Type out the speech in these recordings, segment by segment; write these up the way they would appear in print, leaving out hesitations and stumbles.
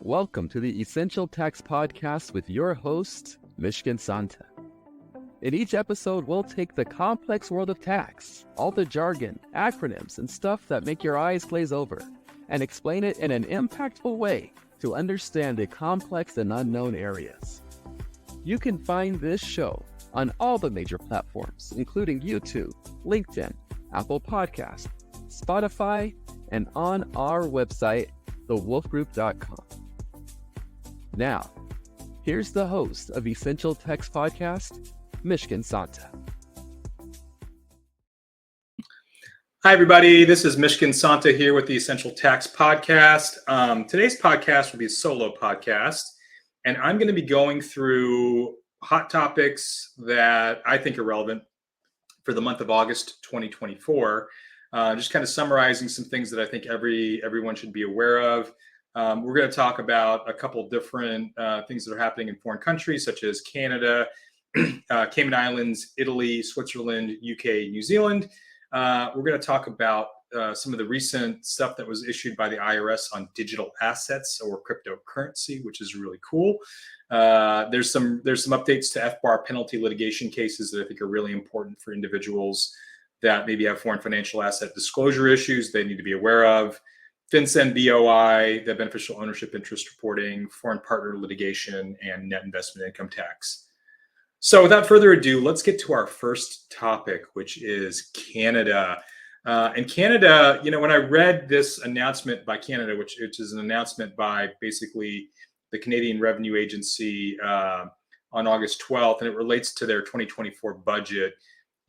Welcome to the Essential Tax Podcast with your host, Mishkin Santa. In each episode, we'll take the complex world of tax, all the jargon, acronyms, and stuff that make your eyes glaze over, and explain it in an impactful way to understand the complex and unknown areas. You can find this show on all the major platforms, including YouTube, LinkedIn, Apple Podcasts, Spotify, and on our website, thewolfgroup.com. Now, here's the host of Essential Tax Podcast, Mishkin Santa. Hi, everybody. This is Mishkin Santa here with the Essential Tax Podcast. Today's podcast will be a solo podcast, and I'm going to be going through hot topics that I think are relevant for the month of August 2024. Just kind of summarizing some things that I think everyone should be aware of. We're going to talk about a couple different things that are happening in foreign countries, such as Canada, Cayman Islands, Italy, Switzerland, UK, New Zealand. We're going to talk about some of the recent stuff that was issued by the IRS on digital assets or cryptocurrency, which is really cool. There's some updates to FBAR penalty litigation cases that I think are really important for individuals that maybe have foreign financial asset disclosure issues they need to be aware of. FinCEN BOI, the beneficial ownership interest reporting, foreign partner litigation, and net investment income tax. So without further ado, let's get to our first topic, which is Canada. And Canada, when I read this announcement by Canada, which is an announcement by basically the Canadian Revenue Agency on August 12th, and it relates to their 2024 budget.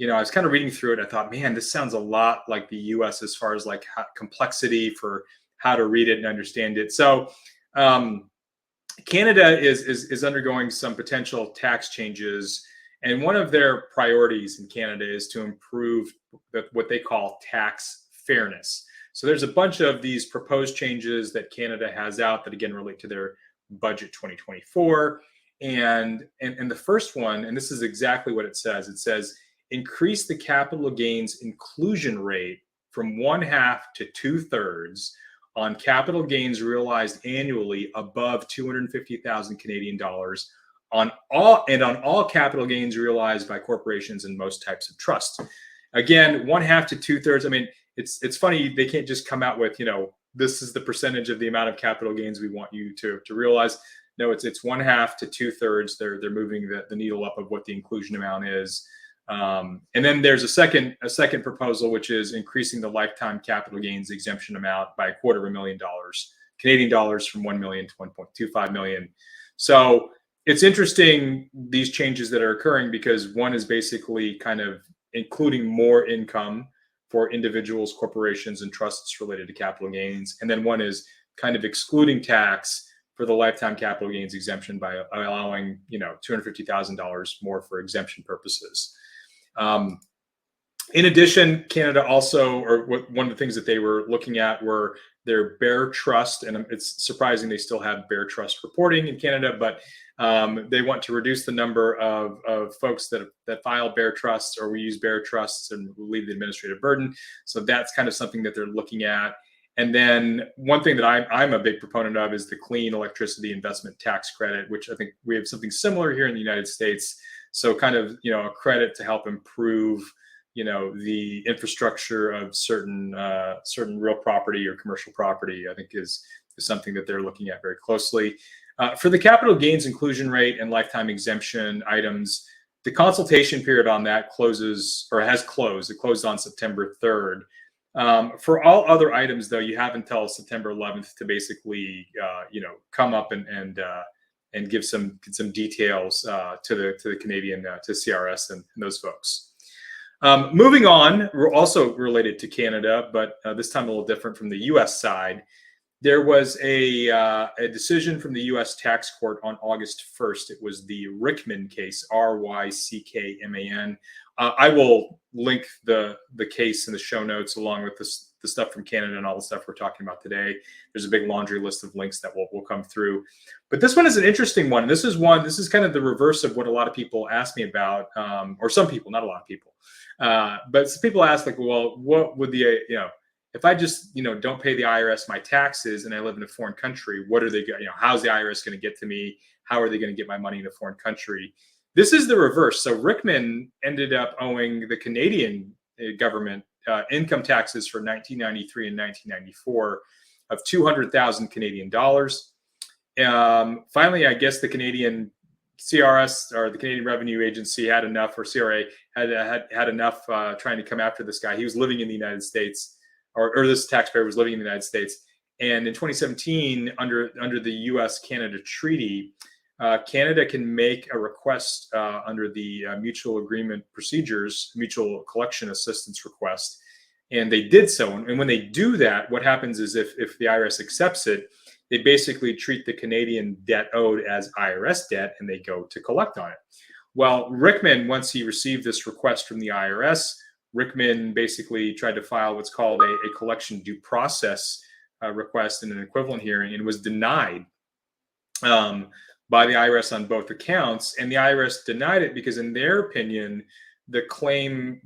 I was kind of reading through it. I thought, man, this sounds a lot like the U.S. as far as like complexity for how to read it and understand it. So Canada is undergoing some potential tax changes. And one of their priorities in Canada is to improve what they call tax fairness. So there's a bunch of these proposed changes that Canada has out that, again, relate to their budget 2024. And the first one, and this is exactly what it says, increase the capital gains inclusion rate from 1/2 to 2/3 on capital gains realized annually above 250,000 Canadian dollars on all capital gains realized by corporations and most types of trust. Again, 1/2 to 2/3. I mean, it's funny, they can't just come out with, this is the percentage of the amount of capital gains we want you to realize. No, it's 1/2 to 2/3. They're moving the needle up of what the inclusion amount is. And then there's a second proposal, which is increasing the lifetime capital gains exemption amount by $250,000 Canadian dollars from 1 million to 1.25 million. So it's interesting, these changes that are occurring, because one is basically kind of including more income for individuals, corporations, and trusts related to capital gains. And then one is kind of excluding tax for the lifetime capital gains exemption by allowing, $250,000 more for exemption purposes. In addition, Canada also, one of the things that they were looking at were their Bear Trust, and it's surprising they still have Bear Trust reporting in Canada, but they want to reduce the number of folks that file Bear Trusts or we use Bear Trusts and relieve the administrative burden. So that's kind of something that they're looking at. And then one thing that I'm a big proponent of is the Clean Electricity Investment Tax Credit, which I think we have something similar here in the United States. So kind of, a credit to help improve, the infrastructure of certain real property or commercial property, I think is something that they're looking at very closely. For the capital gains inclusion rate and lifetime exemption items, the consultation period on that has closed. It closed on September 3rd. For all other items, though, you have until September 11th to basically, come up and give some details to the Canadian, to CRS and those folks. Moving on, we're also related to Canada, but this time a little different from the U.S. side. There was a decision from the U.S. tax court on August 1st. It was the Ryckman case, Ryckman. I will link the case in the show notes along with the stuff from Canada and all the stuff we're talking about today. There's a big laundry list of links that will come through. But this one is an interesting one. This is kind of the reverse of what a lot of people ask me about, or some people, not a lot of people. But some people ask, like, well, what would if I just, don't pay the IRS my taxes and I live in a foreign country, what are they going, how's the IRS going to get to me? How are they going to get my money in a foreign country? This is the reverse. So Rickman ended up owing the Canadian government income taxes for 1993 and 1994 of 200,000 Canadian dollars. Finally, I guess the Canadian CRS, or the Canadian Revenue Agency, had enough, or CRA had enough trying to come after this guy. He was living in the United States, or this taxpayer was living in the United States. And in 2017, under the U.S.-Canada Treaty, Canada can make a request under the mutual agreement procedures, mutual collection assistance request, and they did so. And when they do that, what happens is if the IRS accepts it, they basically treat the Canadian debt owed as IRS debt, and they go to collect on it. Well, Rickman, once he received this request from the IRS, Rickman basically tried to file what's called a collection due process request in an equivalent hearing, and was denied by the IRS on both accounts. And the IRS denied it because, in their opinion, the claim,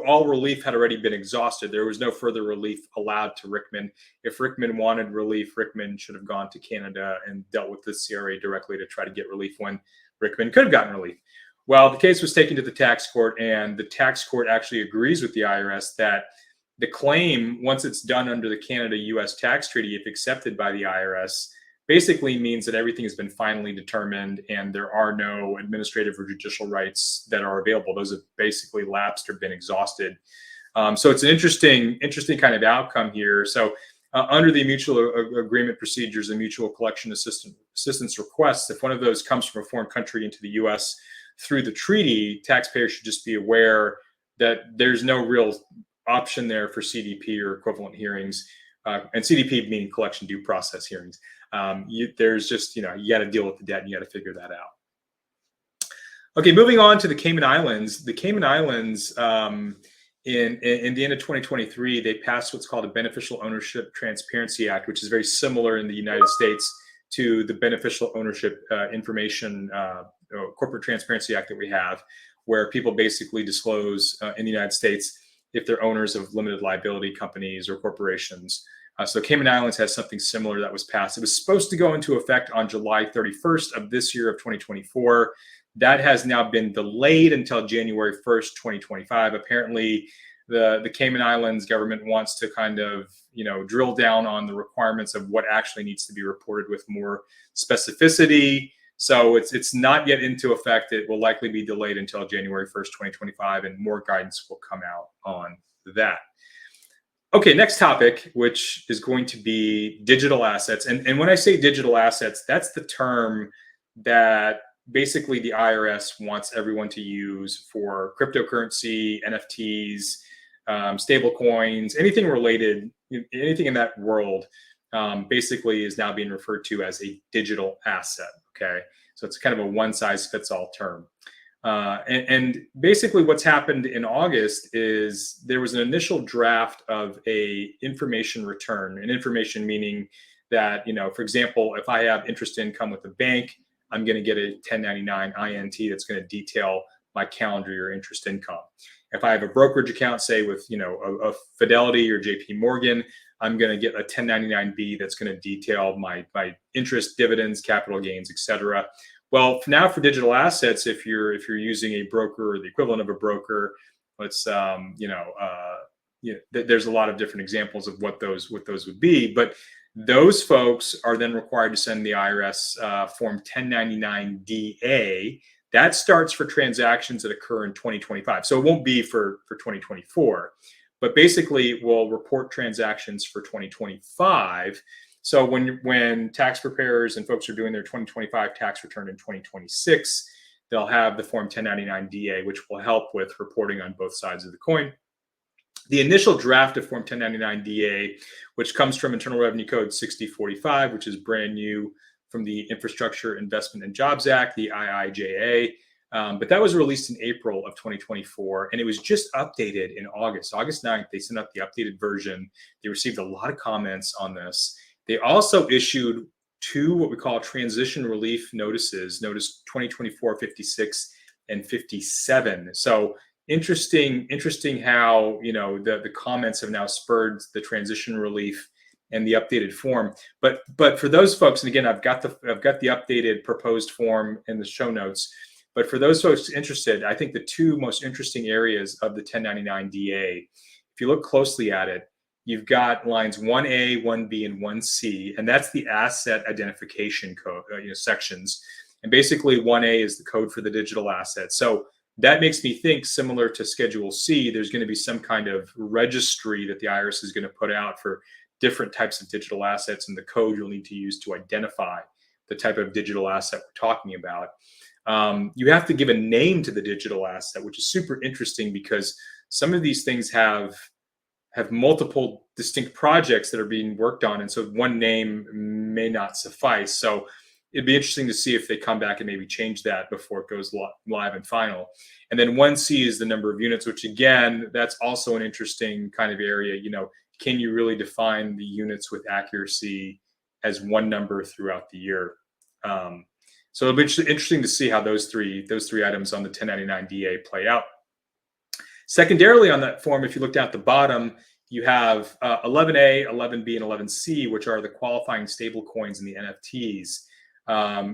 all relief had already been exhausted. There was no further relief allowed to Rickman. If Rickman wanted relief, Rickman should have gone to Canada and dealt with the CRA directly to try to get relief when Rickman could have gotten relief. Well, the case was taken to the tax court, and the tax court actually agrees with the IRS that the claim, once it's done under the Canada-US tax treaty, if accepted by the IRS, basically means that everything has been finally determined and there are no administrative or judicial rights that are available. Those have basically lapsed or been exhausted. So it's an interesting kind of outcome here. So under the mutual agreement procedures and mutual collection assistance requests, if one of those comes from a foreign country into the U.S. through the treaty, taxpayers should just be aware that there's no real option there for CDP or equivalent hearings, and CDP meaning collection due process hearings. There's just, you got to deal with the debt and you got to figure that out. Okay, moving on to the Cayman Islands. The Cayman Islands, in the end of 2023, they passed what's called a Beneficial Ownership Transparency Act, which is very similar in the United States to the Beneficial Ownership Information Corporate Transparency Act that we have, where people basically disclose in the United States if they're owners of limited liability companies or corporations. So Cayman Islands has something similar that was passed. It was supposed to go into effect on July 31st of this year of 2024. That has now been delayed until January 1st, 2025. Apparently, the Cayman Islands government wants to kind of, drill down on the requirements of what actually needs to be reported with more specificity. So it's not yet into effect. It will likely be delayed until January 1st, 2025, and more guidance will come out on that. Okay, next topic, which is going to be digital assets. And when I say digital assets, that's the term that basically the IRS wants everyone to use for cryptocurrency, NFTs, stable coins, anything related, anything in that world, basically is now being referred to as a digital asset. Okay, so it's kind of a one-size-fits-all term. And basically what's happened in August is there was an initial draft of a information return, and information meaning that, for example, if I have interest income with a bank, I'm going to get a 1099 INT that's going to detail my calendar year interest income. If I have a brokerage account, say with, a Fidelity or JP Morgan, I'm going to get a 1099B that's going to detail my interest, dividends, capital gains, etc. Well, now for digital assets, if you're using a broker or the equivalent of a broker, let's there's a lot of different examples of what those would be, but those folks are then required to send the IRS Form 1099-DA. That starts for transactions that occur in 2025. So it won't be for 2024, but basically it will report transactions for 2025. So when tax preparers and folks are doing their 2025 tax return in 2026, they'll have the Form 1099-DA, which will help with reporting on both sides of the coin. The initial draft of Form 1099-DA, which comes from Internal Revenue Code 6045, which is brand new from the Infrastructure Investment and Jobs Act, the IIJA, but that was released in April of 2024, and it was just updated in August 9th. They sent out the updated version. They received a lot of comments on this. They also issued two what we call transition relief notices, notice 2024-56 and 57. So interesting how, the comments have now spurred the transition relief and the updated form. But for those folks, and again, I've got the updated proposed form in the show notes. But for those folks interested, I think the two most interesting areas of the 1099 DA, if you look closely at it, you've got lines 1A, 1B, and 1C, and that's the asset identification code sections. And basically 1A is the code for the digital asset. So that makes me think, similar to Schedule C, there's going to be some kind of registry that the IRS is going to put out for different types of digital assets, and the code you'll need to use to identify the type of digital asset we're talking about. You have to give a name to the digital asset, which is super interesting because some of these things have multiple distinct projects that are being worked on, and so one name may not suffice. So it'd be interesting to see if they come back and maybe change that before it goes live and final. And then 1C is the number of units, which again, that's also an interesting kind of area. Can you really define the units with accuracy as one number throughout the year? So it'll be interesting to see how those three items on the 1099 DA play out. Secondarily on that form, if you look down at the bottom, you have 11A, 11B, and 11C, which are the qualifying stable coins and the NFTs.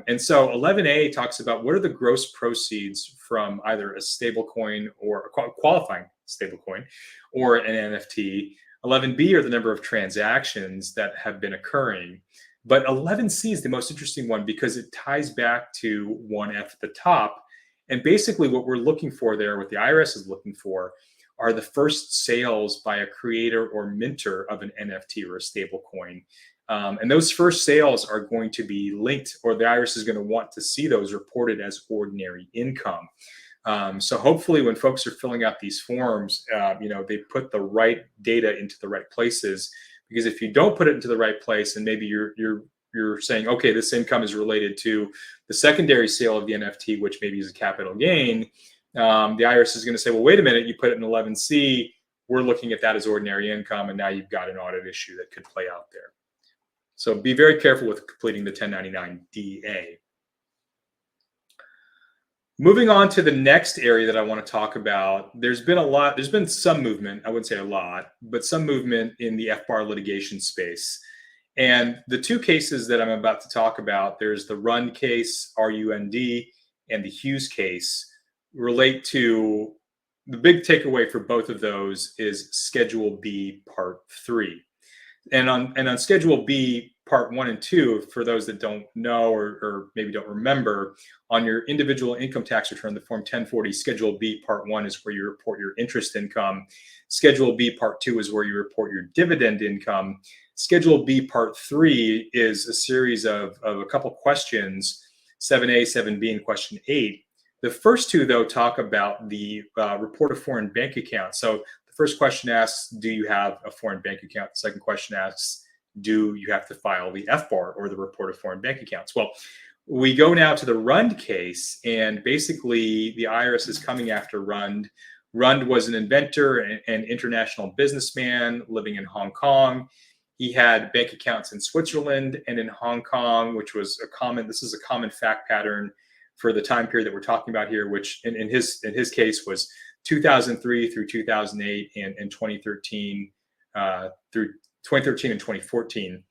And so 11A talks about what are the gross proceeds from either a stable coin or a qualifying stable coin or an NFT. 11B are the number of transactions that have been occurring. But 11C is the most interesting one because it ties back to 1F at the top. And basically what we're looking for there, what the IRS is looking for, are the first sales by a creator or minter of an NFT or a stable coin. And those first sales are going to be linked, or the IRS is going to want to see those reported as ordinary income. So hopefully when folks are filling out these forms, they put the right data into the right places. Because if you don't put it into the right place, and maybe you're saying, okay, this income is related to the secondary sale of the NFT, which maybe is a capital gain, the IRS is going to say, well, wait a minute, you put it in 11C, we're looking at that as ordinary income, and now you've got an audit issue that could play out there. So be very careful with completing the 1099 DA. Moving on to the next area that I want to talk about, there's been some movement, I wouldn't say a lot, but some movement in the FBAR litigation space. And the two cases that I'm about to talk about, there's the Rund case, R-U-N-D, and the Hughes case, relate to, the big takeaway for both of those is Schedule B, Part 3. And on Schedule B, Part 1 and 2, for those that don't know or maybe don't remember, on your individual income tax return, the Form 1040, Schedule B, Part 1 is where you report your interest income. Schedule B, Part 2 is where you report your dividend income. Schedule B, Part 3 is a series of a couple questions, 7A, 7B, and question 8. The first two, though, talk about the report of foreign bank account. So the first question asks, do you have a foreign bank account? The second question asks, do you have to file the FBAR, or the report of foreign bank accounts? Well, we go now to the Rund case, and basically the IRS is coming after Rund. Rund was an inventor and international businessman living in Hong Kong. He had bank accounts in Switzerland and in Hong Kong, which was this is a common fact pattern for the time period that we're talking about here, which in his case was 2003 through 2008 and 2013 through 2013 and 2014.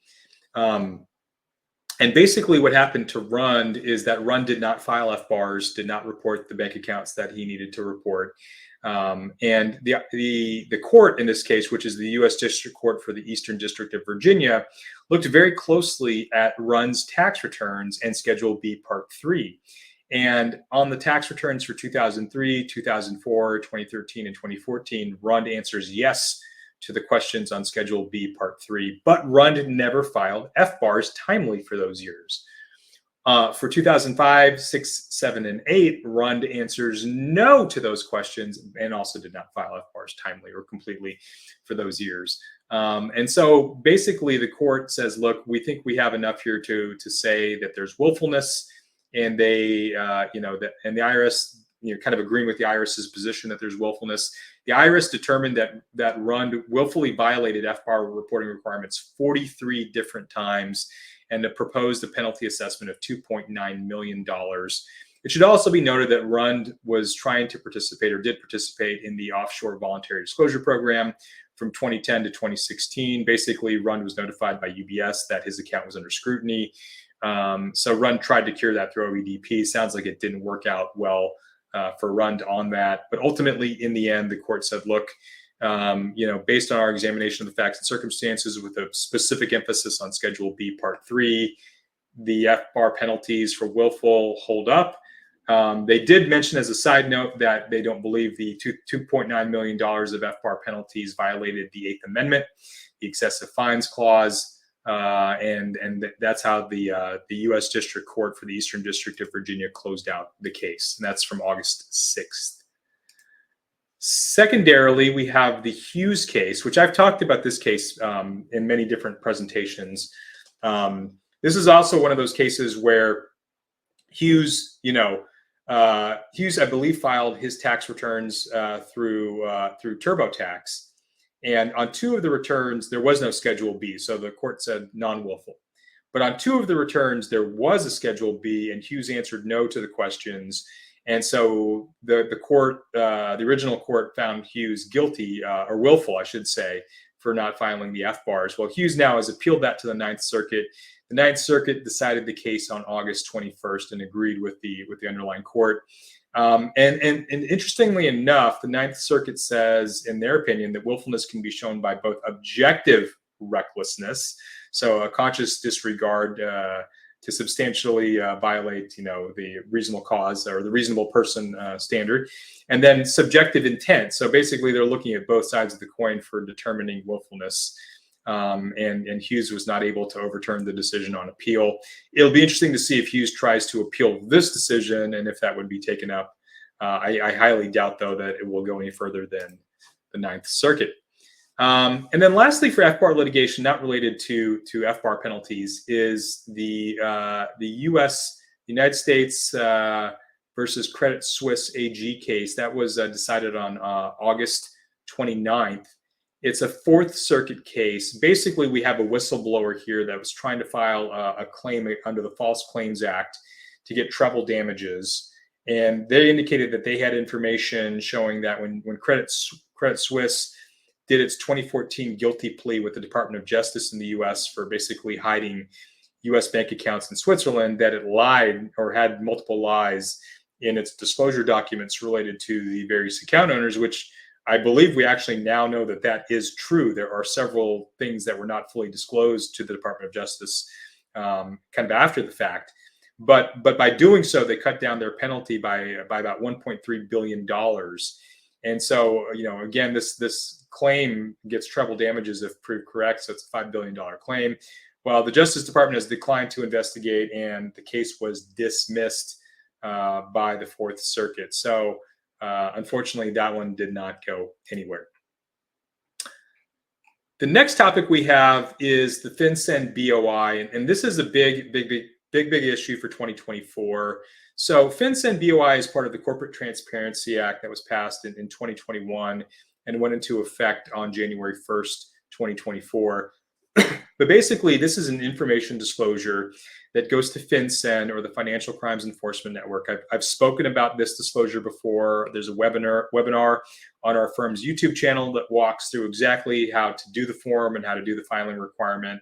And basically what happened to Rund is that Rund did not file FBARs, did not report the bank accounts that he needed to report. And the court in this case, which is the U.S. District Court for the Eastern District of Virginia, looked very closely at Rund's tax returns and Schedule B Part 3. And on the tax returns for 2003, 2004, 2013, and 2014, Rund answers yes to the questions on Schedule B Part 3, but Rund never filed FBARs timely for those years. For 2005, 6, 7, and 8, Rund answers no to those questions and also did not file FBARs timely or completely for those years. And so basically the court says, look, we think we have enough here to say that there's willfulness, and they, and the IRS, kind of agreeing with the IRS's position that there's willfulness. The IRS determined that Rund willfully violated FBAR reporting requirements 43 different times, and proposed a penalty assessment of $2.9 million. It should also be noted that Rund was trying to participate or did participate in the offshore voluntary disclosure program from 2010 to 2016. Basically, Rund was notified by UBS that his account was under scrutiny. So Rund tried to cure that through OEDP. Sounds like it didn't work out well for Rund on that. But ultimately, in the end, the court said, look, based on our examination of the facts and circumstances with a specific emphasis on Schedule B, Part 3, the FBAR penalties for willful hold up. They did mention as a side note that they don't believe the $2.9 million of FBAR penalties violated the Eighth Amendment, the excessive fines clause, and that's how the U.S. District Court for the Eastern District of Virginia closed out the case. And that's from August 6th. Secondarily, we have the Hughes case, which I've talked about this case in many different presentations. This is also one of those cases where Hughes, Hughes, I believe, filed his tax returns through TurboTax, and on 2 of the returns there was no Schedule B, so the court said non-willful. But on 2 of the returns there was a Schedule B, and Hughes answered no to the questions, and so the court, the original court, found Hughes guilty or willful, I should say, for not filing the FBARs. Well, Hughes now has appealed that to the Ninth Circuit. The Ninth Circuit decided the case on August 21st and agreed with the underlying court. And interestingly enough, the Ninth Circuit says, in their opinion, that willfulness can be shown by both objective recklessness, so a conscious disregard to substantially violate, the reasonable cause or the reasonable person standard, and then subjective intent. So basically, they're looking at both sides of the coin for determining willfulness. And Hughes was not able to overturn the decision on appeal. It'll be interesting to see if Hughes tries to appeal this decision and if that would be taken up. I highly doubt, though, that it will go any further than the Ninth Circuit. And then lastly, for FBAR litigation, not related to FBAR penalties, is the United States versus Credit Suisse AG case that was decided on August 29th. It's a Fourth Circuit case. Basically, we have a whistleblower here that was trying to file a claim under the False Claims Act to get treble damages. And they indicated that they had information showing that when Credit Suisse did its 2014 guilty plea with the Department of Justice in the U.S. for basically hiding U.S. bank accounts in Switzerland, that it lied or had multiple lies in its disclosure documents related to the various account owners, which I believe we actually now know that that is true. There are several things that were not fully disclosed to the Department of Justice kind of after the fact. But by doing so, they cut down their penalty by about $1.3 billion. And so, again, this claim gets treble damages if proved correct. So it's a $5 billion claim. Well, the Justice Department has declined to investigate, and the case was dismissed by the Fourth Circuit. So unfortunately, that one did not go anywhere. The next topic we have is the FinCEN BOI, and this is a big issue for 2024. So FinCEN BOI is part of the Corporate Transparency Act that was passed in 2021 and went into effect on January 1st, 2024. But basically, this is an information disclosure that goes to FinCEN, or the Financial Crimes Enforcement Network. I've spoken about this disclosure before. There's a webinar on our firm's YouTube channel that walks through exactly how to do the form and how to do the filing requirement.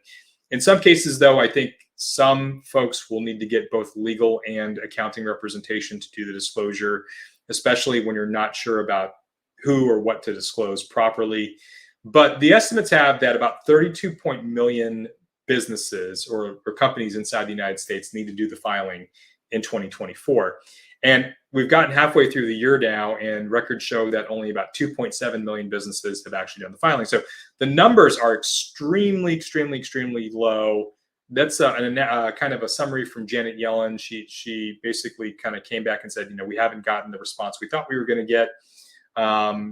In some cases, though, I think some folks will need to get both legal and accounting representation to do the disclosure, especially when you're not sure about who or what to disclose properly. But the estimates have that about 32 million businesses or companies inside the United States need to do the filing in 2024. And we've gotten halfway through the year now, and records show that only about 2.7 million businesses have actually done the filing. So the numbers are extremely low. That's kind of a summary from Janet Yellen. She basically kind of came back and said, we haven't gotten the response we thought we were going to get.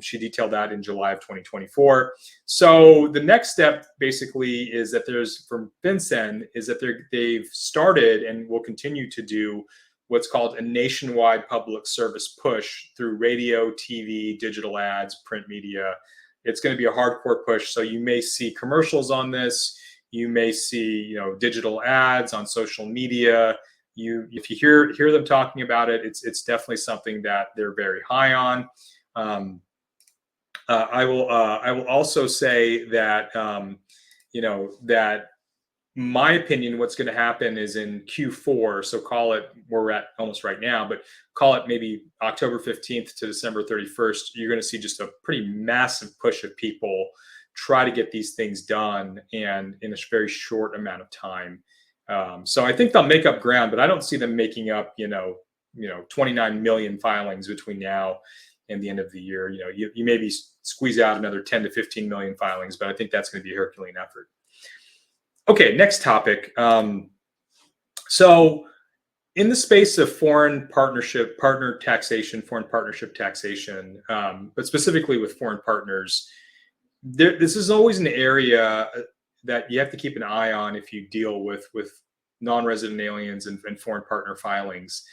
She detailed that in July of 2024. So the next step basically is that from FinCEN is that they've started and will continue to do what's called a nationwide public service push through radio, TV, digital ads, print media. It's going to be a hardcore push. So you may see commercials on this. You may see, digital ads on social media. if you hear them talking about it, it's definitely something that they're very high on. I will also say that that my opinion, what's going to happen is in Q4. So call it where we're at almost right now, but call it maybe October 15th to December 31st. You're going to see just a pretty massive push of people try to get these things done, and in a very short amount of time. So I think they'll make up ground, but I don't see them making up 29 million filings between now and the end of the year. You maybe squeeze out another 10 to 15 million filings, but I think that's going to be a Herculean effort. Okay, next topic. So in the space of foreign partnership taxation, but specifically with foreign partners, this is always an area that you have to keep an eye on if you deal with non-resident aliens and foreign partner filings.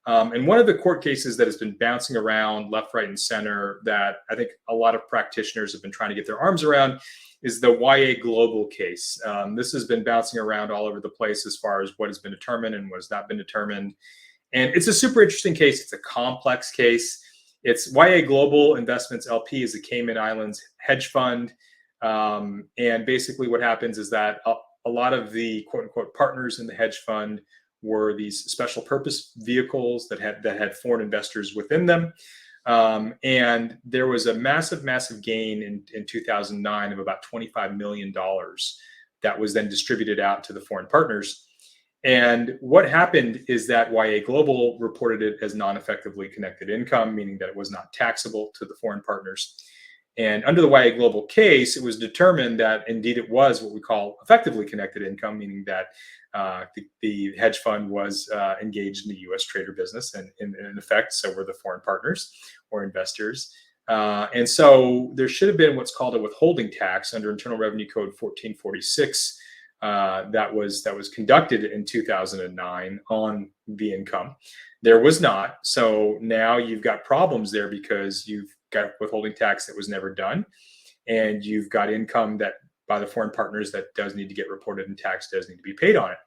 And one of the court cases that has been bouncing around left, right, and center that I think a lot of practitioners have been trying to get their arms around is the YA Global case. This has been bouncing around all over the place as far as what has been determined and what has not been determined. And it's a super interesting case. It's a complex case. It's YA Global Investments LP is a Cayman Islands hedge fund. And basically what happens is that a lot of the quote unquote partners in the hedge fund were these special purpose vehicles that had foreign investors within them. And there was a massive gain in 2009 of about $25 million that was then distributed out to the foreign partners. And what happened is that YA Global reported it as non-effectively connected income, meaning that it was not taxable to the foreign partners. And under the YA Global case, it was determined that indeed it was what we call effectively connected income, meaning that the hedge fund was engaged in the U.S. trade or business, and in effect, so were the foreign partners or investors. And so there should have been what's called a withholding tax under Internal Revenue Code 1446 that was conducted in 2009 on the income. There was not. So now you've got problems there because you've got withholding tax that was never done, and you've got income that by the foreign partners that does need to get reported, and tax does need to be paid on it.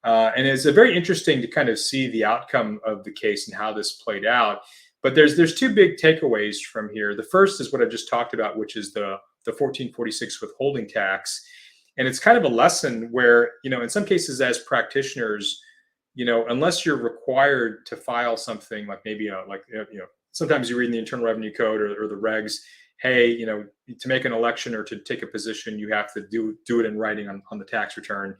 And it's very interesting to kind of see the outcome of the case and how this played out. But there's two big takeaways from here. The first is what I just talked about, which is the 1446 withholding tax. And it's kind of a lesson where, in some cases as practitioners, unless you're required to file something like maybe sometimes you read in the Internal Revenue Code or the regs, hey, to make an election or to take a position, you have to do it in writing on the tax return.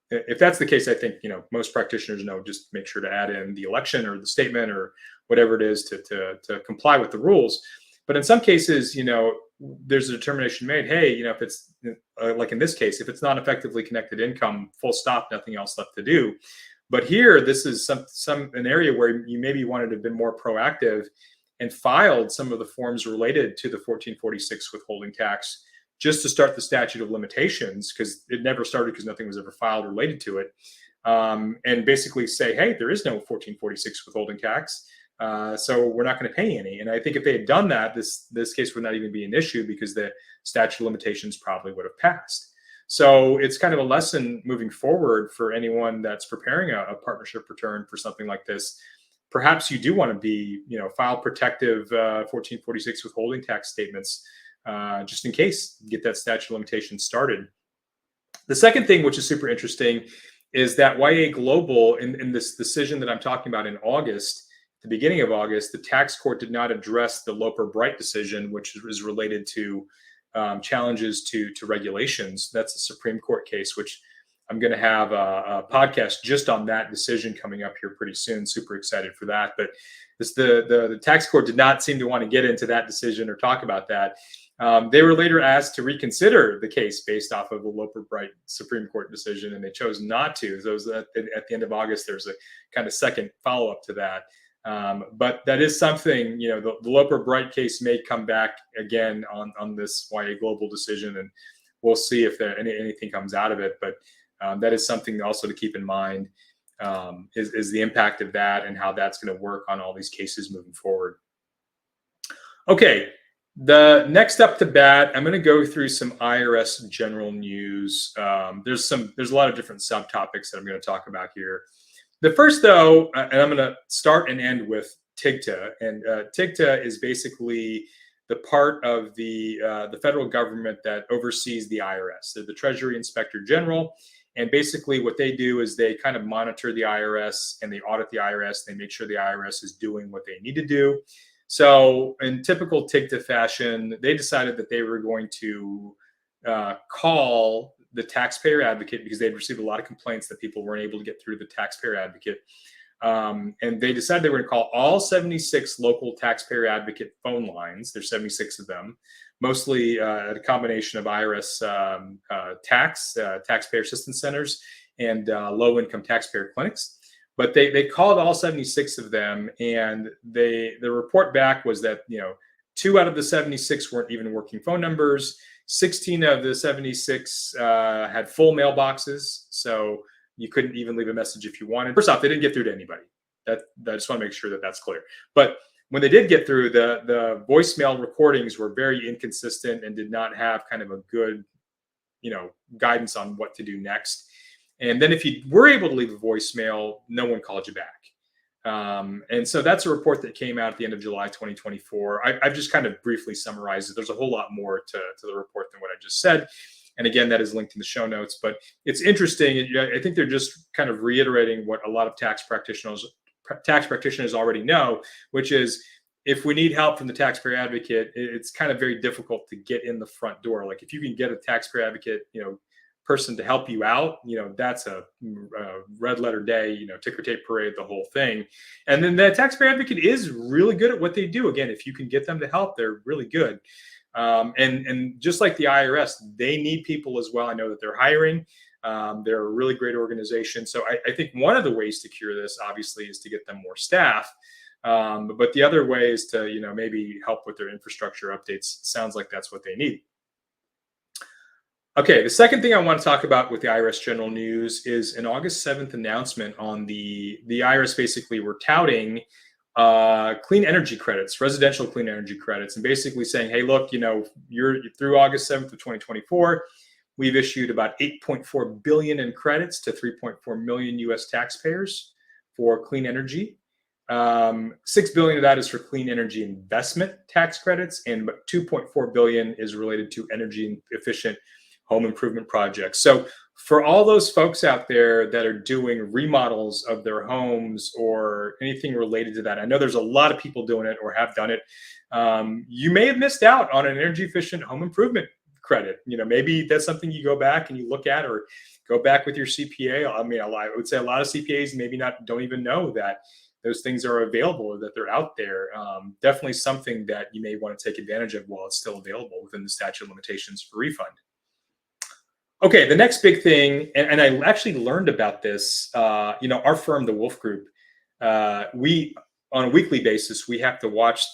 If that's the case, I think, most practitioners know, just make sure to add in the election or the statement or whatever it is to comply with the rules. But in some cases, there's a determination made, hey, if it's like in this case, if it's not effectively connected income, full stop, nothing else left to do. But here, this is an area where you maybe wanted to have been more proactive and filed some of the forms related to the 1446 withholding tax just to start the statute of limitations, because it never started because nothing was ever filed related to it. And basically say, hey, there is no 1446 withholding tax. So we're not going to pay any. And I think if they had done that, this case would not even be an issue because the statute of limitations probably would have passed. So it's kind of a lesson moving forward for anyone that's preparing a partnership return for something like this. Perhaps you do want to be, file protective 1446 withholding tax statements just in case, get that statute of limitations started. The second thing, which is super interesting, is that YA Global, in this decision that I'm talking about in August, the beginning of August, the tax court did not address the Loper-Bright decision, which is related to challenges to regulations. That's a Supreme Court case, which I'm going to have a podcast just on that decision coming up here pretty soon. Super excited for that. But the tax court did not seem to want to get into that decision or talk about that. They were later asked to reconsider the case based off of the Loper-Bright Supreme Court decision, and they chose not to. So at the end of August, there's a kind of second follow-up to that. But that is something, the Loper-Bright case may come back again on this YA Global decision, and we'll see if anything comes out of it. But that is something also to keep in mind, is the impact of that and how that's going to work on all these cases moving forward. Okay, The next up to bat, I'm going to go through some IRS general news. There's a lot of different subtopics that I'm going to talk about here. The first, though, and I'm going to start and end with TIGTA, and TIGTA is basically the part of the federal government that oversees the IRS. They're the Treasury Inspector General, and basically what they do is they kind of monitor the IRS and they audit the IRS. They make sure the IRS is doing what they need to do. So in typical TIGTA fashion, they decided that they were going to call the taxpayer advocate because they'd received a lot of complaints that people weren't able to get through the taxpayer advocate. And they decided they were going to call all 76 local taxpayer advocate phone lines. There's 76 of them, mostly a combination of IRS taxpayer assistance centers and low-income taxpayer clinics. But they called all 76 of them, and the report back was that 2 out of the 76 weren't even working phone numbers. 16 of the 76 had full mailboxes, so you couldn't even leave a message if you wanted. First off, they didn't get through to anybody. I just want to make sure that that's clear. But when they did get through, the voicemail recordings were very inconsistent and did not have kind of a good, guidance on what to do next. And then if you were able to leave a voicemail, no one called you back. And so that's a report that came out at the end of July 2024. I've just kind of briefly summarized it. There's a whole lot more to the report than what I just said. And again, that is linked in the show notes. But it's interesting. I think they're just kind of reiterating what a lot of tax practitioners already know, which is if we need help from the taxpayer advocate, it's kind of very difficult to get in the front door. Like if you can get a taxpayer advocate, person to help you out, that's a red letter day, ticker tape parade, the whole thing. And then the taxpayer advocate is really good at what they do. Again, if you can get them to help, they're really good. And just like the IRS, they need people as well. I know that they're hiring. They're a really great organization. So I think one of the ways to cure this, obviously, is to get them more staff. But the other way is to, maybe help with their infrastructure updates. Sounds like that's what they need. Okay, the second thing I want to talk about with the IRS general news is an August 7th announcement on the IRS basically were touting clean energy credits, residential clean energy credits, and basically saying, hey, look, you're through August 7th of 2024, we've issued about 8.4 billion in credits to 3.4 million US taxpayers for clean energy. 6 billion of that is for clean energy investment tax credits, and 2.4 billion is related to energy efficient home improvement projects. So for all those folks out there that are doing remodels of their homes or anything related to that, I know there's a lot of people doing it or have done it. You may have missed out on an energy efficient home improvement credit. Maybe that's something you go back and you look at, or go back with your CPA. I mean, I would say a lot of CPAs maybe don't even know that those things are available or that they're out there. Definitely something that you may want to take advantage of while it's still available within the statute of limitations for refund. Okay, the next big thing, and I actually learned about this, our firm, the Wolf Group, we, on a weekly basis, we have to watch,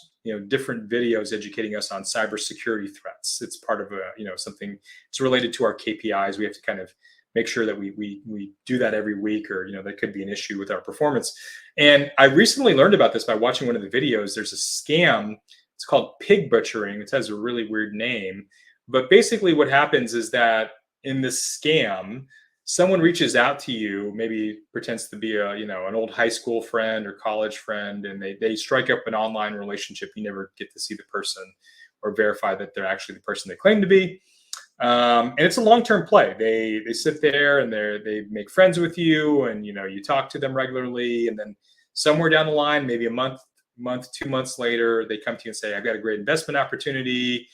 different videos educating us on cybersecurity threats. It's part of something, it's related to our KPIs. We have to kind of make sure that we do that every week, or, that could be an issue with our performance. And I recently learned about this by watching one of the videos. There's a scam. It's called pig butchering. It has a really weird name. But basically what happens is that in this scam, someone reaches out to you, maybe pretends to be an old high school friend or college friend, and they strike up an online relationship. You never get to see the person or verify that they're actually the person they claim to be. And it's a long-term play. They sit there and they make friends with you, and you talk to them regularly, and then somewhere down the line, maybe a month, 2 months later, they come to you and say, I've got a great investment opportunity.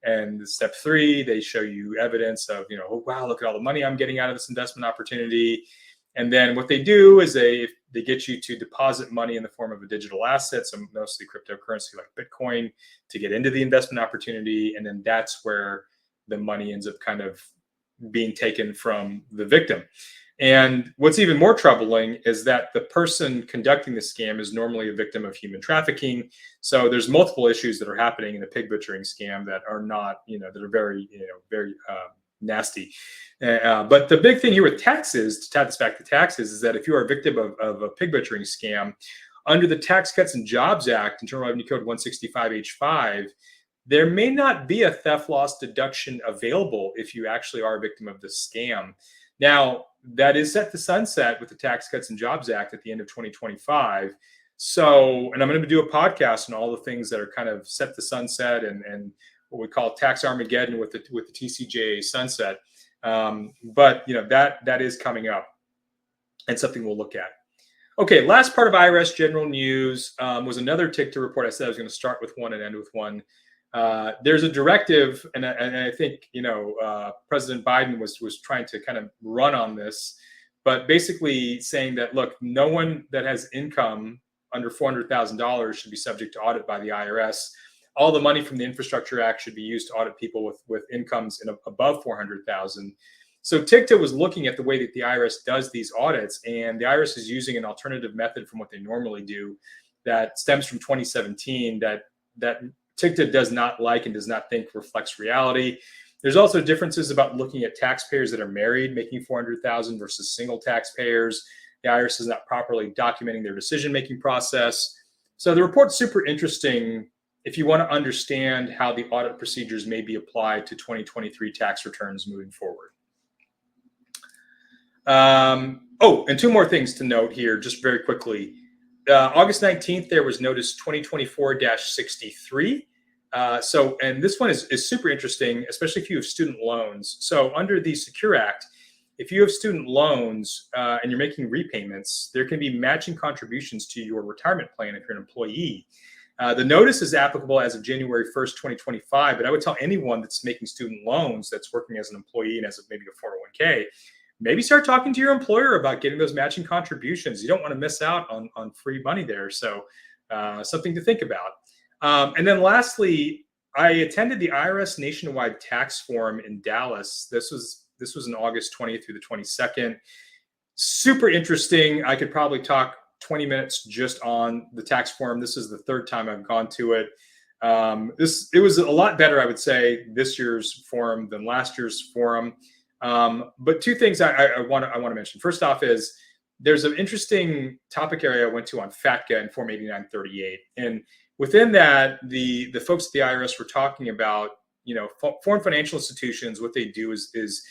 And step 3, they show you evidence of, oh, wow, look at all the money I'm getting out of this investment opportunity. And then what they do is they get you to deposit money in the form of a digital asset, so mostly cryptocurrency like Bitcoin, to get into the investment opportunity. And then that's where the money ends up kind of being taken from the victim. And what's even more troubling is that the person conducting the scam is normally a victim of human trafficking. So there's multiple issues that are happening in the pig butchering scam that are not, that are very, very nasty. But the big thing here with taxes, to tie this back to taxes, is that if you are a victim of a pig butchering scam, under the Tax Cuts and Jobs Act, Internal Revenue Code 165H5, there may not be a theft loss deduction available if you actually are a victim of this scam. Now, that is set to sunset with the Tax Cuts and Jobs Act at the end of 2025. So, and I'm going to do a podcast on all the things that are kind of set to sunset and what we call tax Armageddon with the TCJA sunset. But that is coming up and something we'll look at. Okay, last part of IRS general news was another TICTA report. I said I was going to start with one and end with one. There's a directive, and I think President Biden was trying to kind of run on this, but basically saying that, look, no one that has income under $400,000 should be subject to audit by the IRS. All the money from the Infrastructure Act should be used to audit people with incomes above $400,000. So TICTA was looking at the way that the IRS does these audits, and the IRS is using an alternative method from what they normally do that stems from 2017 that TICTA does not like and does not think reflects reality. There's also differences about looking at taxpayers that are married making $400,000 versus single taxpayers. The IRS is not properly documenting their decision-making process. So the report's super interesting if you want to understand how the audit procedures may be applied to 2023 tax returns moving forward. And two more things to note here, just very quickly. August 19th, there was notice 2024-63. And this one is super interesting, especially if you have student loans. So under the Secure Act, if you have student loans and you're making repayments, there can be matching contributions to your retirement plan if you're an employee. The notice is applicable as of January 1st, 2025, but I would tell anyone that's making student loans that's working as an employee and has maybe a 401k, maybe start talking to your employer about getting those matching contributions. You don't want to miss out on free money there. So something to think about. And then lastly, I attended the IRS Nationwide Tax Forum in Dallas. This was in August 20th through the 22nd. Super interesting. I could probably talk 20 minutes just on the tax forum. This is the third time I've gone to it. It was a lot better, I would say, this year's forum than last year's forum. But two things I want to mention. First off is there's an interesting topic area I went to on FATCA and Form 8938. And within that, the folks at the IRS were talking about, foreign financial institutions. What they do is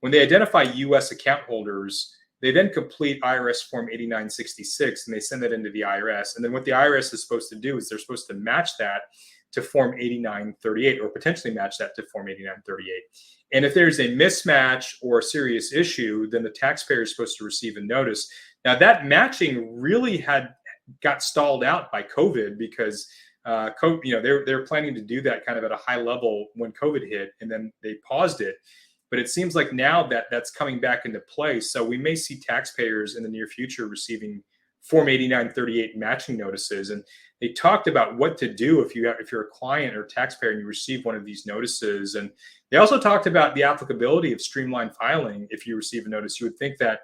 when they identify U.S. account holders, they then complete IRS Form 8966 and they send that into the IRS. And then what the IRS is supposed to do is they're supposed to match that to Form 8938 or potentially match that to Form 8938. And if there's a mismatch or a serious issue, then the taxpayer is supposed to receive a notice. Now that matching really got stalled out by COVID because they're planning to do that kind of at a high level when COVID hit, and then they paused it. But it seems like now that's coming back into play. So we may see taxpayers in the near future receiving Form 8938 matching notices. And they talked about what to do if you're a client or taxpayer and you receive one of these notices. And they also talked about the applicability of streamlined filing. If you receive a notice, you would think that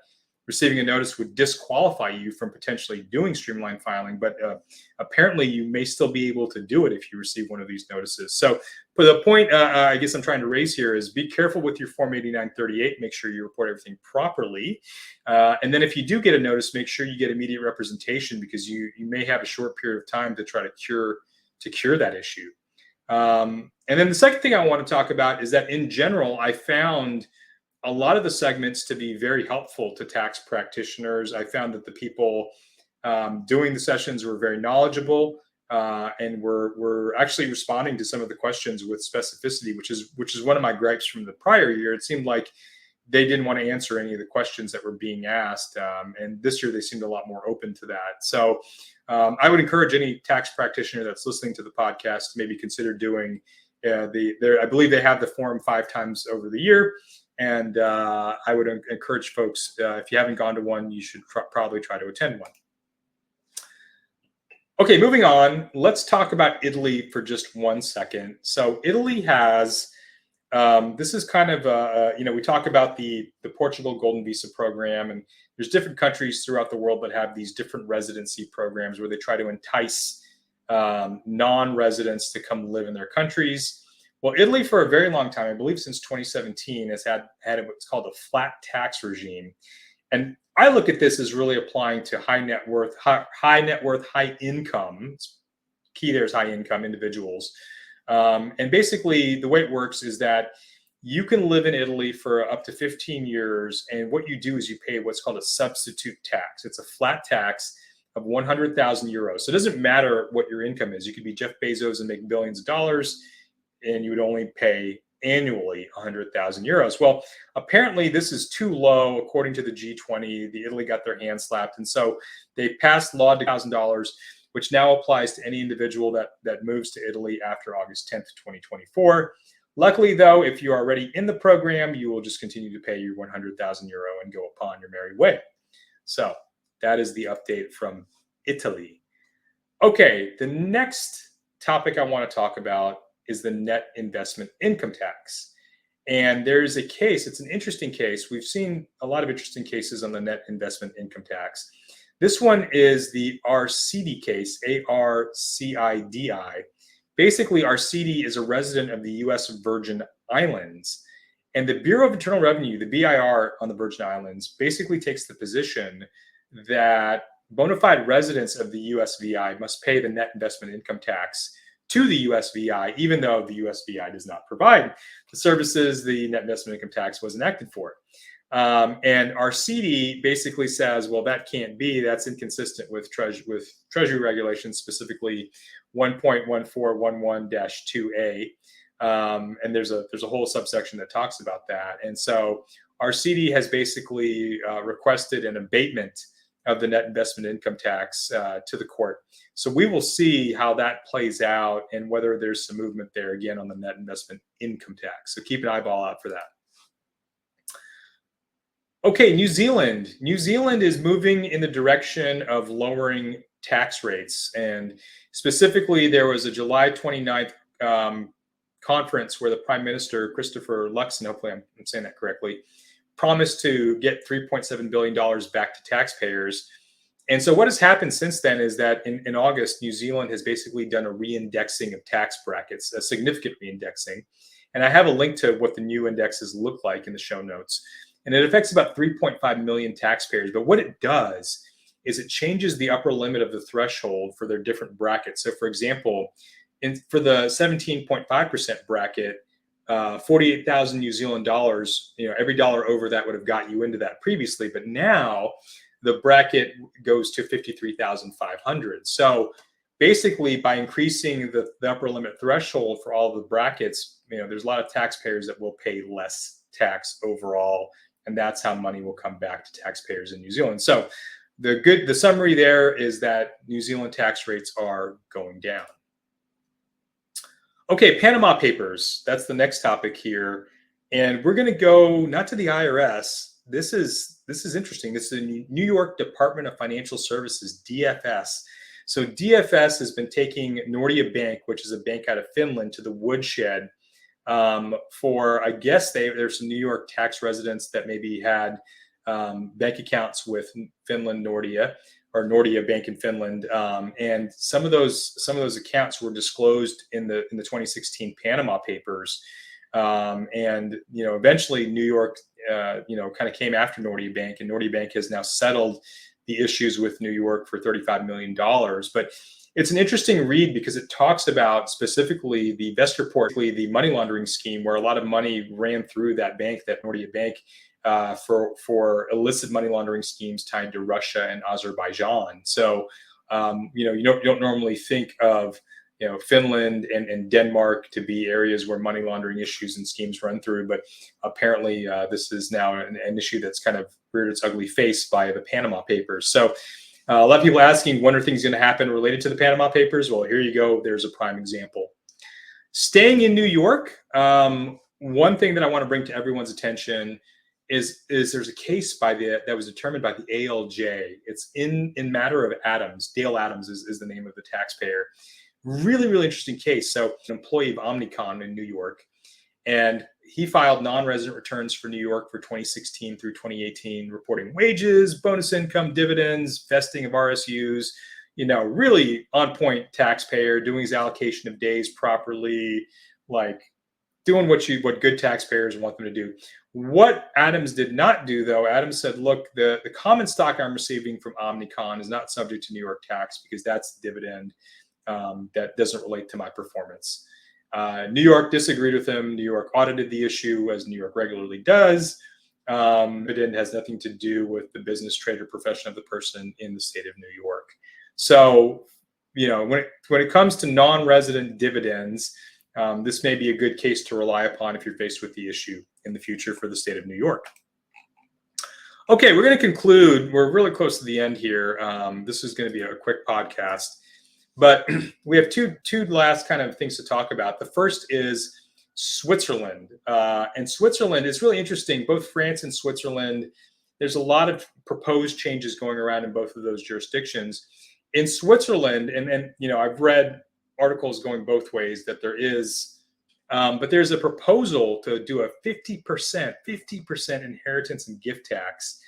receiving a notice would disqualify you from potentially doing streamlined filing, but apparently you may still be able to do it if you receive one of these notices. So for the point I guess I'm trying to raise here is be careful with your Form 8938, make sure you report everything properly. And then if you do get a notice, make sure you get immediate representation because you may have a short period of time to try to cure that issue. And then the second thing I want to talk about is that in general, I found a lot of the segments to be very helpful to tax practitioners. I found that the people doing the sessions were very knowledgeable and were actually responding to some of the questions with specificity, which is one of my gripes from the prior year. It seemed like they didn't want to answer any of the questions that were being asked. And this year they seemed a lot more open to that. So I would encourage any tax practitioner that's listening to the podcast to maybe consider doing I believe they have the forum 5 times over the year. And I would encourage folks, if you haven't gone to one, you should probably try to attend one. Okay, moving on. Let's talk about Italy for just 1 second. So Italy has, this is kind of, we talk about the Portugal Golden Visa program, and there's different countries throughout the world that have these different residency programs where they try to entice non-residents to come live in their countries. Well, Italy for a very long time, I believe since 2017, has had what's called a flat tax regime. And I look at this as really applying to high net worth, high income. Key there is high income individuals And basically, the way it works is that you can live in Italy for up to 15 years. And what you do is you pay what's called a substitute tax. It's a flat tax of 100,000 euros. So it doesn't matter what your income is. You could be Jeff Bezos and make billions of dollars, and you would only pay annually 100,000 euros. Well, apparently this is too low, according to the G20. The Italy got their hands slapped. And so they passed law to $1,000, which now applies to any individual that moves to Italy after August 10th, 2024. Luckily, though, if you're already in the program, you will just continue to pay your 100,000 euro and go upon your merry way. So that is the update from Italy. Okay, the next topic I want to talk about is the net investment income tax. And there's a case, it's an interesting case. We've seen a lot of interesting cases on the net investment income tax. This one is the Arcidi case, ARCIDI. Basically, Arcidi is a resident of the US Virgin Islands. And the Bureau of Internal Revenue, the BIR on the Virgin Islands, basically takes the position that bona fide residents of the USVI must pay the net investment income tax to the USVI, even though the USVI does not provide the services the net investment income tax was enacted for. And Arcidi basically says, well, that can't be. That's inconsistent with Treasury regulations, specifically 1.1411-2A. And there's a whole subsection that talks about that. And so Arcidi has basically requested an abatement of the net investment income tax to the court. So we will see how that plays out and whether there's some movement there again on the net investment income tax. So keep an eyeball out for that. Okay, New Zealand. New Zealand is moving in the direction of lowering tax rates. And specifically, there was a July 29th conference where the Prime Minister, Christopher Luxon, hopefully I'm saying that correctly, promised to get $3.7 billion back to taxpayers. And so what has happened since then is that in August, New Zealand has basically done a reindexing of tax brackets, a significant reindexing. And I have a link to what the new indexes look like in the show notes. And it affects about 3.5 million taxpayers. But what it does is it changes the upper limit of the threshold for their different brackets. So for example, for the 17.5% bracket, 48,000 New Zealand dollars, every dollar over that would have got you into that previously. But now the bracket goes to 53,500. So basically by increasing the upper limit threshold for all of the brackets, there's a lot of taxpayers that will pay less tax overall. And that's how money will come back to taxpayers in New Zealand. So the summary there is that New Zealand tax rates are going down. Okay, Panama Papers. That's the next topic here. And we're going to go not to the IRS. This is interesting. This is the New York Department of Financial Services, DFS. So DFS has been taking Nordea Bank, which is a bank out of Finland, to the woodshed for, I guess there's some New York tax residents that maybe had bank accounts with Finland Nordea or Nordea Bank in Finland, and some of those accounts were disclosed in the 2016 Panama Papers, and eventually New York kind of came after Nordea Bank, and Nordea Bank has now settled the issues with New York for $35 million. But it's an interesting read because it talks about specifically the Vesterport, the money laundering scheme, where a lot of money ran through that bank, that Nordea Bank, for illicit money laundering schemes tied to Russia and Azerbaijan. So, you don't normally think of Finland and Denmark to be areas where money laundering issues and schemes run through, but apparently this is now an issue that's kind of reared its ugly face by the Panama Papers. So a lot of people asking when are things going to happen related to the Panama Papers? Well, here you go. There's a prime example. Staying in New York, one thing that I want to bring to everyone's attention is there's a case that was determined by the ALJ. It's in matter of Adams. Dale Adams is the name of the taxpayer. Really, really interesting case. So an employee of Omnicom in New York, and he filed non-resident returns for New York for 2016 through 2018, reporting wages, bonus income, dividends, vesting of RSUs, really on point taxpayer, doing his allocation of days properly, like doing what good taxpayers want them to do. What Adams did not do, though, Adams said, look, the common stock I'm receiving from Omnicom is not subject to New York tax because that's dividend that doesn't relate to my performance. New York disagreed with him. New York audited the issue, as New York regularly does. It has nothing to do with the business, trade, or profession of the person in the state of New York. So, when it comes to non-resident dividends, this may be a good case to rely upon if you're faced with the issue in the future for the state of New York. Okay, we're going to conclude. We're really close to the end here. This is going to be a quick podcast, but we have two last kind of things to talk about. The first is Switzerland. And Switzerland is really interesting. Both France and Switzerland, there's a lot of proposed changes going around in both of those jurisdictions. In Switzerland, and I've read articles going both ways that there is, but there's a proposal to do a 50% inheritance and gift tax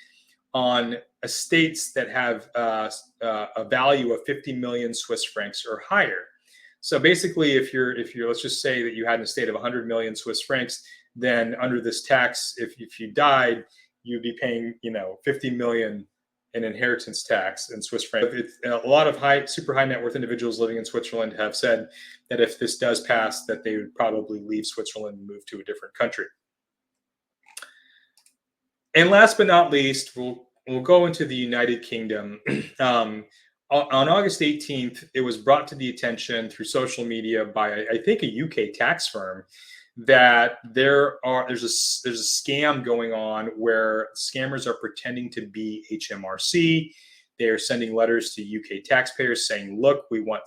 on estates that have a value of 50 million Swiss francs or higher. So basically, if you're let's just say that you had an estate of 100 million Swiss francs, then under this tax, if you died, you'd be paying 50 million in inheritance tax in Swiss franc. A lot of super high net worth individuals living in Switzerland have said that if this does pass, that they would probably leave Switzerland and move to a different country. And last but not least, we'll go into the United Kingdom. On August 18th, it was brought to the attention through social media by, I think, a UK tax firm that there's a scam going on where scammers are pretending to be HMRC. They are sending letters to UK taxpayers saying, "Look, we want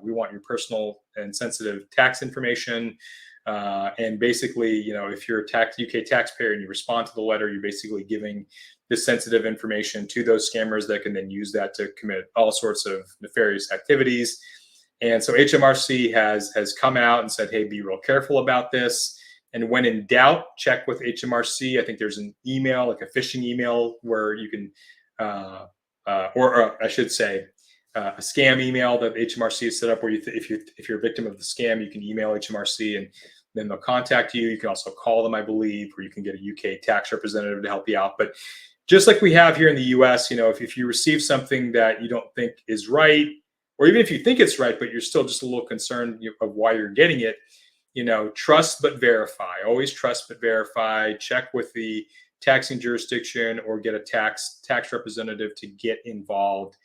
we want your personal and sensitive tax information." And basically, if you're a UK taxpayer and you respond to the letter, you're basically giving this sensitive information to those scammers that can then use that to commit all sorts of nefarious activities. And so HMRC has come out and said, hey, be real careful about this. And when in doubt, check with HMRC. I think there's an email, like a phishing email, where you can, or I should say, a scam email that HMRC has set up where if you're a victim of the scam, you can email HMRC and then they'll contact you. You can also call them, I believe, or you can get a UK tax representative to help you out. But just like we have here in the US, if you receive something that you don't think is right, or even if you think it's right, but you're still just a little concerned of why you're getting it, trust but verify. Always trust but verify. Check with the taxing jurisdiction or get a tax representative to get involved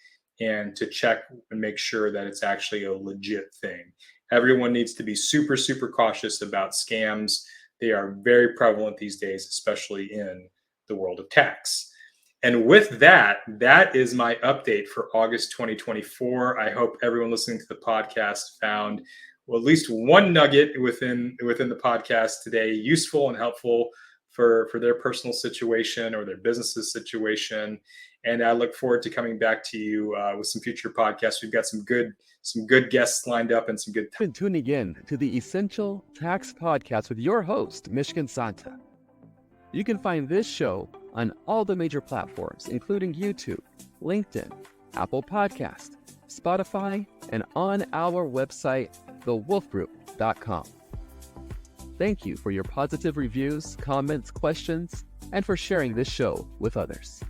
and to check and make sure that it's actually a legit thing. Everyone needs to be super, super cautious about scams. They are very prevalent these days, especially in the world of tax. And with that is my update for August 2024. I hope everyone listening to the podcast found at least one nugget within the podcast today useful and helpful for their personal situation or their business's situation. And I look forward to coming back to you with some future podcasts. We've got some good guests lined up and some good. You've been tuning in to the Essential Tax Podcast with your host, Mishkin Santa. You can find this show on all the major platforms, including YouTube, LinkedIn, Apple Podcast, Spotify, and on our website, thewolfgroup.com. Thank you for your positive reviews, comments, questions, and for sharing this show with others.